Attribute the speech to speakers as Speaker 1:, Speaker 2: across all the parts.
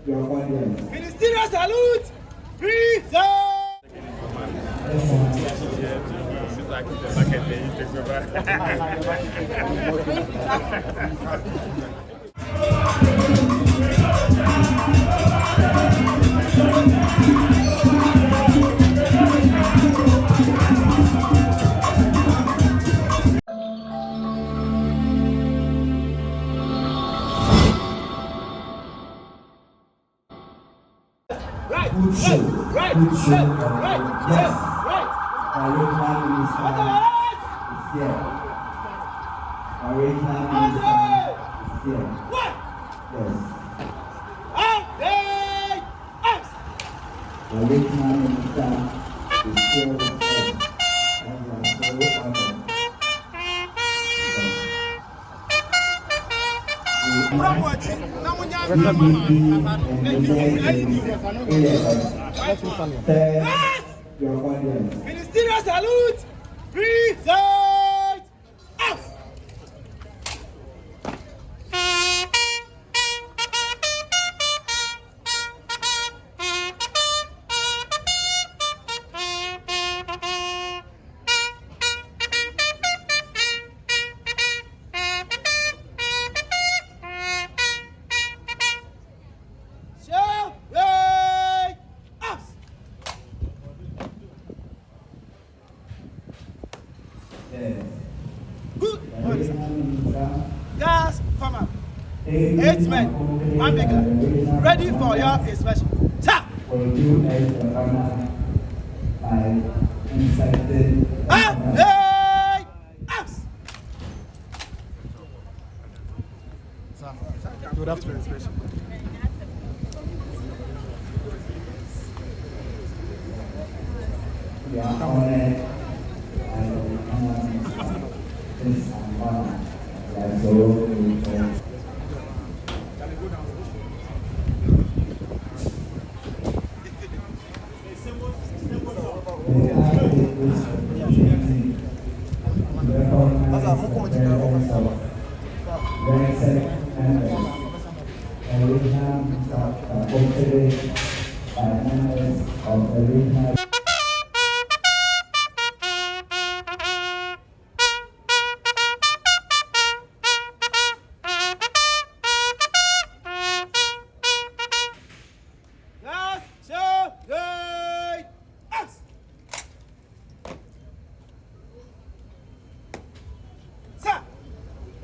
Speaker 1: your audience.
Speaker 2: Ministerial salute! Prison!
Speaker 1: Good show. Good show. Yes. Original minister is here. Original minister is here. Yes. Original minister is here with us. And we are so honored. Your audience.
Speaker 2: Ministerial salute! Present! Out! Show! Right! Out!
Speaker 1: Yes.
Speaker 2: Good.
Speaker 1: Original minister.
Speaker 2: Gas farmer. 8 men, 1 bigger. Ready for your inspection. Sir!
Speaker 1: Will you make the honor by inciting
Speaker 2: Hey! Out! Sir, good afternoon, inspection.
Speaker 1: We are honored by the honor. This honor. We are so grateful. May I take this opportunity to recognize the presence of Blessed members, original accompanied by members of original.
Speaker 2: Gas, show, right! Out! Sir!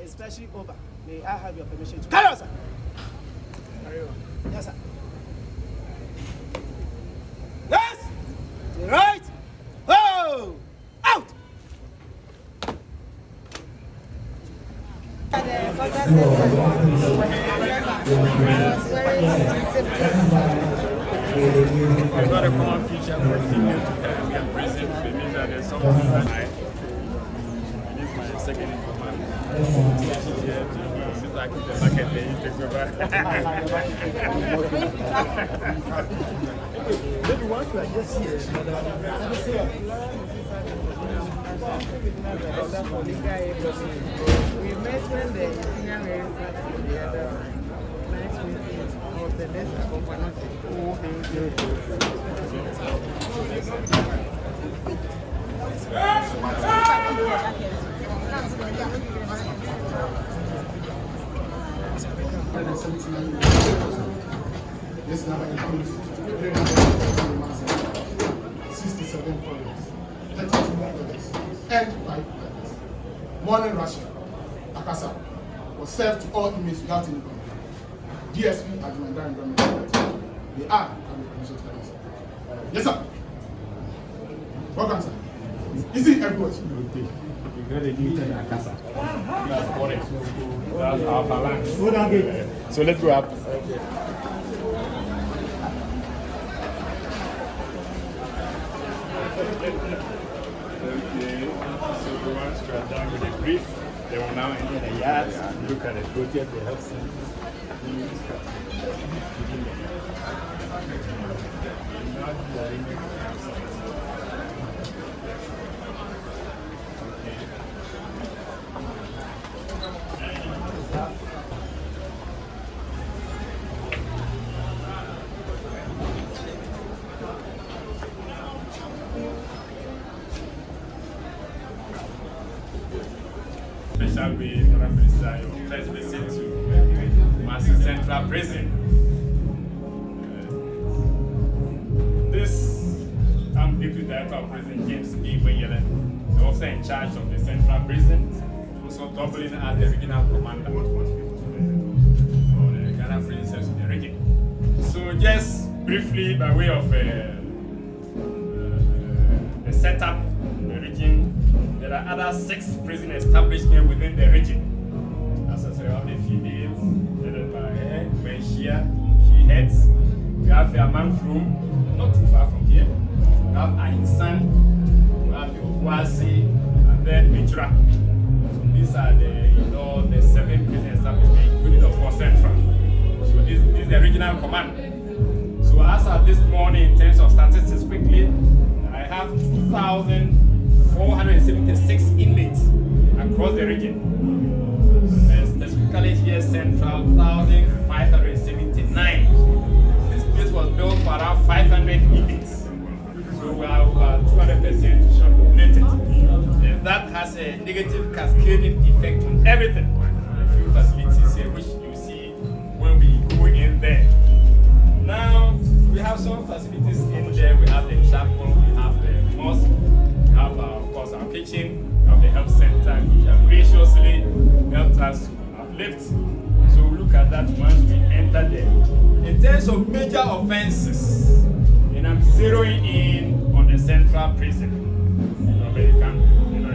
Speaker 2: Inspection over. May I have your permission to carry on, sir? Carry on. Yes, sir. Yes! To the right! Oh! Out!
Speaker 3: It's not a common feature for a female to be a prison. It means that there's someone that this is my second informant. She's here to sit back in the market and you take over. Maybe once we are just here.
Speaker 4: We met when the senior Mary started the other night meeting of the list of one.
Speaker 5: This number includes 67 foreigners, 32 others, and 5 others. Morning ration, Akasa, was served to all inmates without any complaint. DSP at the Mandarin government. They are under permission to carry, sir. Yes, sir. Welcome, sir. You see everywhere.
Speaker 3: You got a new thing at Casa. That's our balance. So let's go up. Okay, so once we are done with the brief, they will now enter the yard and look at the project they have seen. together with Madam Minister your first visit to Kumasi Central Prison. This I'm Deputy Director of Prison James B. Boyele, the officer in charge of the Central Prison, also doubling as the regional commander for the Ghana Prison Service in the region. So just briefly, by way of the setup in the region, there are other 6 prison establishments within the region. As I said, we have the female, headed by her, where she heads. We have a man's room, not too far from here. We have Ainsan, we have Okwasi, and then Mitra. So these are the 7 prison establishments, including the 4 central. So this is the regional command. So as of this morning, in terms of statistics, quickly, I have 2,476 inmates across the region. Specifically here, central, 1,579. This place was built for around 500 inmates. So we are over 200% populated. And that has a negative cascading effect on everything. A few facilities here, which you see when we go in there. Now, we have some facilities in there. We have the chapel, we have the mosque, we have, of course, our kitchen, we have the health center, which have graciously helped us uplift. So we look at that once we enter there. In terms of major offenses, and I'm zeroing in on the central prison. But you can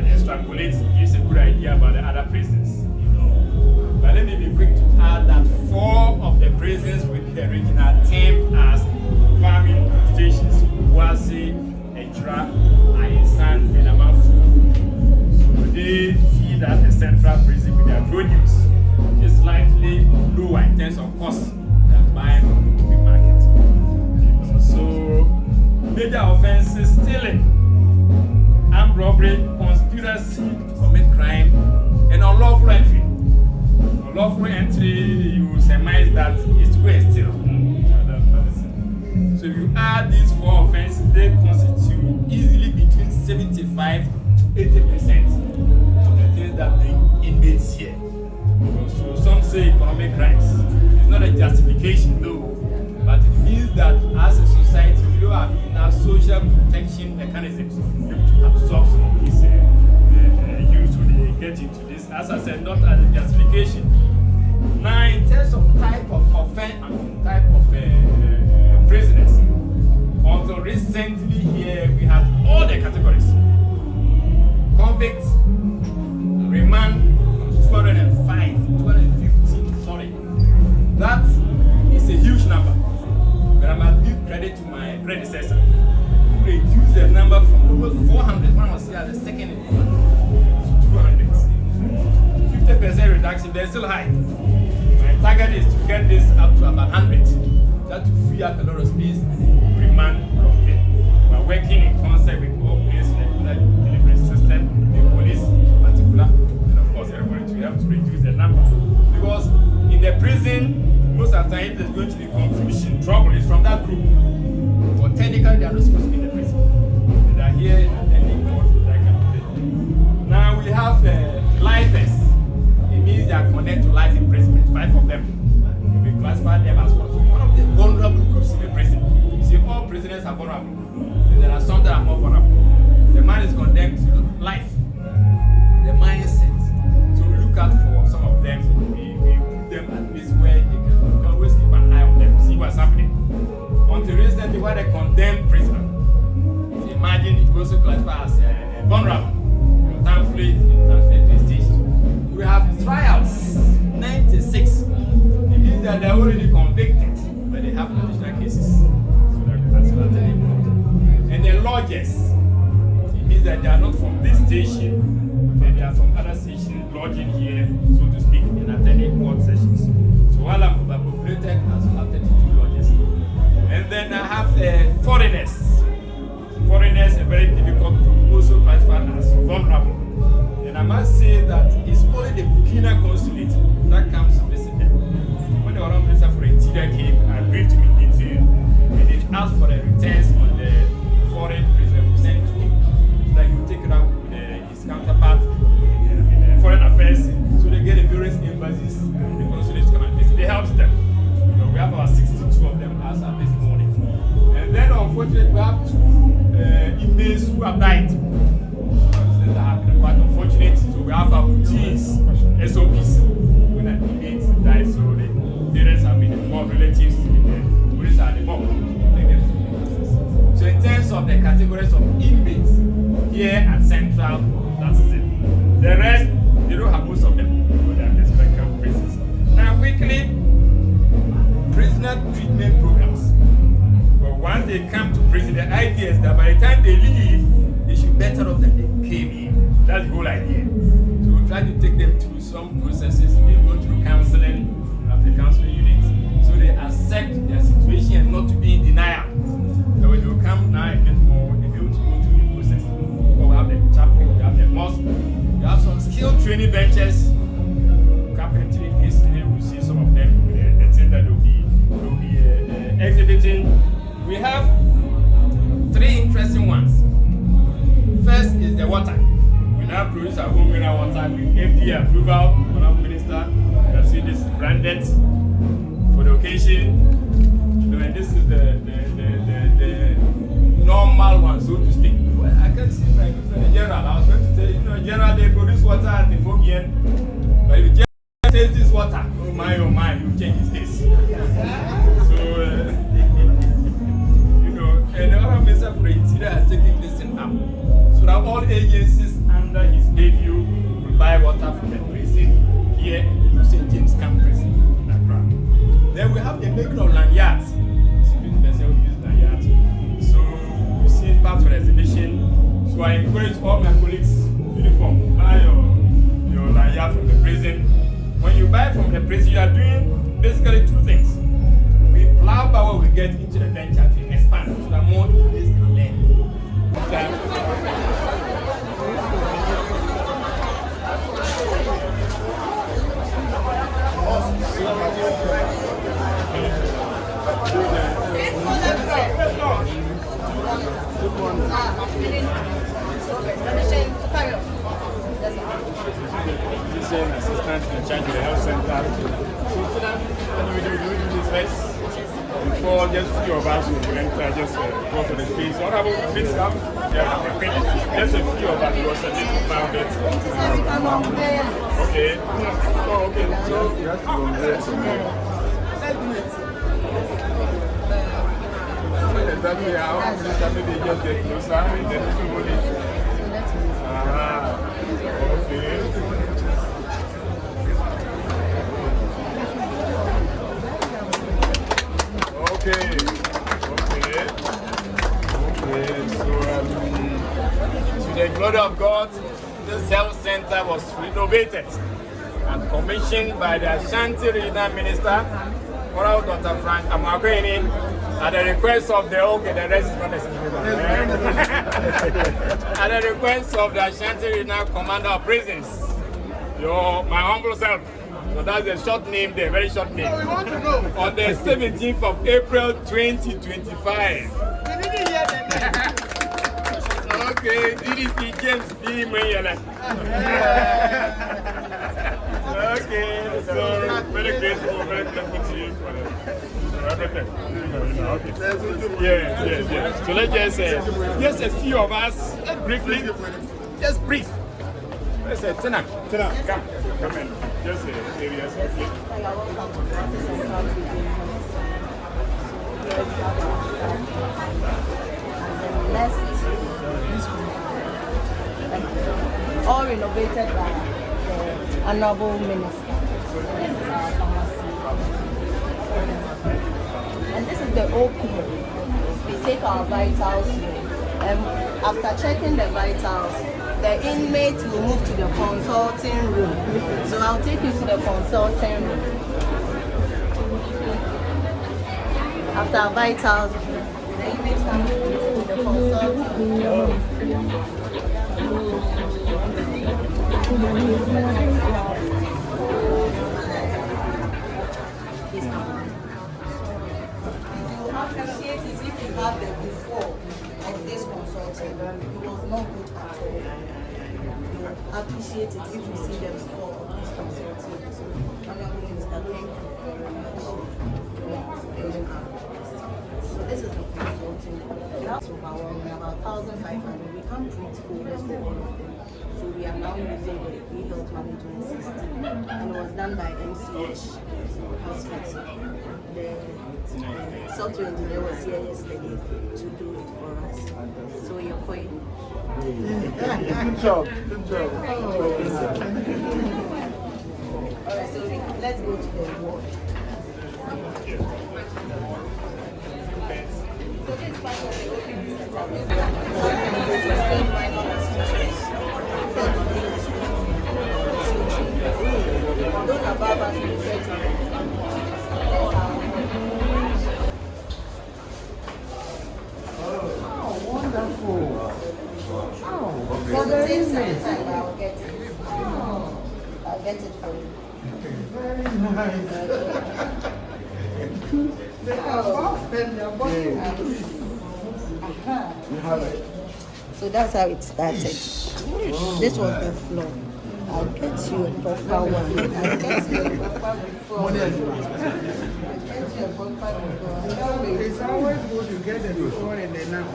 Speaker 3: extrapolate, gives a good idea about the other prisons. But let me be quick to add that 4 of the prisons within the region are termed as farming stations: Wasi, Ejra, Ainsan, and Amafu. So they feed at the central prison with their produce. It's slightly lower in terms of cost than buying from the open market. So major offenses: stealing, armed robbery, conspiracy to commit crime, and unlawful entry. Unlawful entry, you surmise that is to go and steal. So if you add these 4 offenses, they constitute easily between 75 to 80% of the things that bring inmates here. So some say economic crimes. It's not a justification though, but it means that as a society we don't have enough social protection mechanisms to absorb some of these youth when they get into this. As I said, not as a justification. Now, in terms of type of offense and type of prisoners, until recently here we had all the categories: convicts, remand, 215, sorry. That is a huge number. But I must give credit to my predecessor who reduced the number from over 400, when I was here at the second in command, to 200. 50% reduction, they're still high. My target is to get this up to about 100. That will free up a lot of space and remand from there. We're working in concert with all police delivery system, the police in particular, and of course everybody to help to reduce the number. Because in the prison, most of the time there's going to be confusion, trouble is from that group. But technically they are not supposed to be in the prison. They are here in attending court, that kind of thing. Now we have lifers. It means they are connected to life imprisonment, 5 of them. We classify them as one of the vulnerable groups in the prison. You see, all prisoners are vulnerable. And there are some that are more vulnerable. The man is condemned to life. The mindset. So we look out for some of them. We put them at least where they can always keep an eye on them, see what's happening. Until recently, where they condemned prisoner. So imagine it also classified as vulnerable. Thankfully, it transferred to a station. We have trials, 96. It means that they're already convicted, but they have additional cases. So that's what I'm telling you. And the lodgers, it means that they are not from this station, but they are from other stations lodging here, so to speak, in attending court sessions. So while I'm overpopulated, I also have 32 lodgers. And then I have foreigners. Foreigners, a very difficult group, also classified as vulnerable. And I must say that it's only the Burkina consulate that comes to visit them. When the Honorable Minister for Interior came, I briefed him in detail, and he asked for the returns on the foreign prisoner we sent to him, so that he would take it up with his counterpart in foreign affairs unfortunately, we have 2 inmates who have died. That have been quite unfortunate. So we have our routines, SOPs. When an inmate dies, so the parents have been involved, relatives, and the police are involved. So in terms of the categories of inmates here at Central, that's it. The rest, they don't have most of them. So they are the spectrum prisons. Now, quickly, prisoner treatment programs. But once they come to prison, the idea is that by the time they leave, they should be better off than they came in. That's the whole idea. So we try to take them through some processes. They go through counseling, after counseling units, so they accept their situation and not to be in denial. So when they come now a bit more, they be able to go through the process. So we have the chapel, we have the mosque, we have some skill training benches. Carpentry, history, we'll see some of them with the things that they'll be exhibiting. We have 3 interesting ones. First is the water. We now produce our own mineral water with FDA approval. Honorable Minister, you can see this branded for the occasion. And this is the normal one, so to speak. Well, I can see my different general. I was going to tell you, general, they produce water at the Fogian. But if you just taste this water, oh my, you change his taste. So, and the other Minister for Interior has taken this thing up. So that all agencies under his purview will buy water from the prison here in the St. James campus in Accra. Then we have the making of lanyards. So you see part of the exhibition. So I encourage all my colleagues, uniform, buy your lanyard from the prison. When you buy from the prison, you are doing basically 2 things. We plow power we get into the venture to expand so that more inmates can learn. This is an assistant in charge of the health center. So we do this first. Before just few of us will enter, just go for the space. Honorable, please come. Just a few of us was a little crowded. Okay. Oh, okay. So you have to go there. Exactly how maybe just get closer and then somebody. Okay. Okay. So, to the glory of God, this health center was renovated and commissioned by the Ashanti Regional Minister, Honorable Dr. Frank Amoakohene, at the request of the the rest is not necessary. At the request of the Ashanti Regional Commander of Prisons, my humble self. So that's a short name there, very short name.
Speaker 2: So we want to know.
Speaker 3: On the 17th of April 2025.
Speaker 2: We didn't hear the name.
Speaker 3: Okay, DDP James B. Mayala. Okay, so very grateful to you for everything. Okay. Yeah. So let's just a few of us briefly, just brief. Let's say, Tina, come in. Just areas.
Speaker 6: All renovated by the Honorable Minister. This is our Kumasi. And this is the opening. We take our vitals here. After checking the vitals, the inmate will move to the consulting room. So I'll take you to the consulting room. After vitals, the inmate can move to the consulting room. You appreciate it if you have the before of this consulting. It was not good at all. You appreciate it if you see the before of this consulting. Honorable Minister, thank you very much for filling our request. So this is the consulting. was overwhelming, about 1,500. We can't print folders for all of them. So we are now using the e-health management system. And it was done by MCH Hospital. The software engineer was here yesterday to do it for us. So you're quite...
Speaker 2: Good job. Good job.
Speaker 6: Alright, so let's go to the ward. So this is part of the OPD setup. Those are barbers who refer to
Speaker 2: Oh, wonderful. Oh,
Speaker 6: so the things time I'll get it. I'll get it for you.
Speaker 2: very nice. They are soft and their body. You have it.
Speaker 6: So that's how it started. This was the floor. I'll get you a proper one. I'll get you a proper before. I'll get you a proper before.
Speaker 2: It's always good to get the before and the now.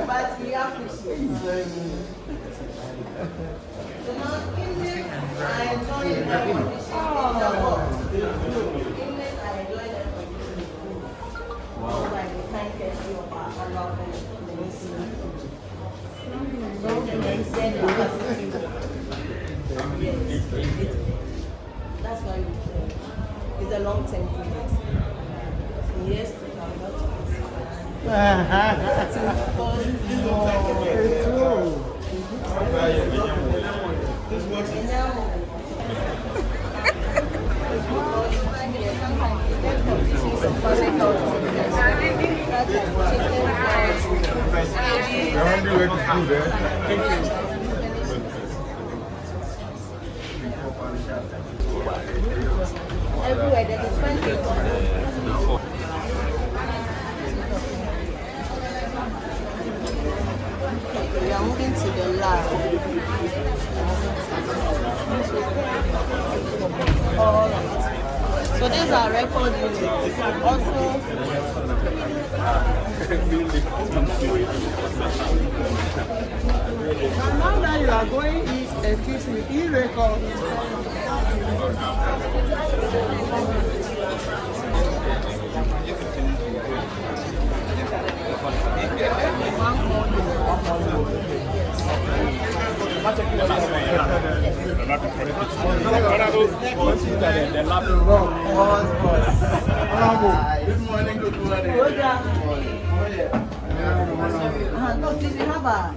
Speaker 6: But we appreciate it. So now, Inmates, I enjoy the condition. Inmates, I enjoy the condition. By the kind courtesy of our honorable minister. That's why we play. It's a long-term project. Yes, to come out.
Speaker 2: It's true.
Speaker 6: Everywhere there is pancakes. We are moving to the lab. Alright. So these are record units. Also,
Speaker 2: And now that you are going excuse me, e-record. Good morning, good morning.
Speaker 6: no, please, we have a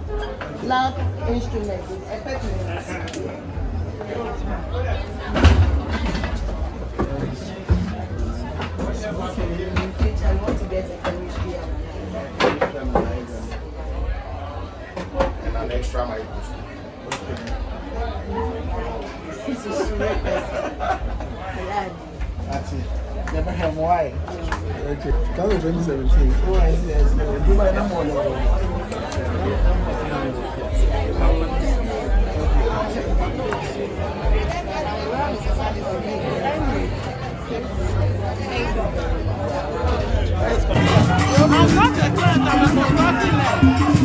Speaker 6: lab instrument with equipment. In future, I want to get a chemistry
Speaker 5: And an extra microscope.
Speaker 6: This is super
Speaker 2: That's it. Never have why. Okay. That was 2017. Oh, I see. Do my number. I'm not a client, I'm a consultant.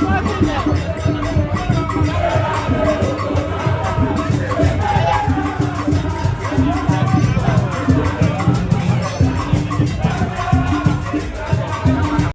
Speaker 6: Thank you.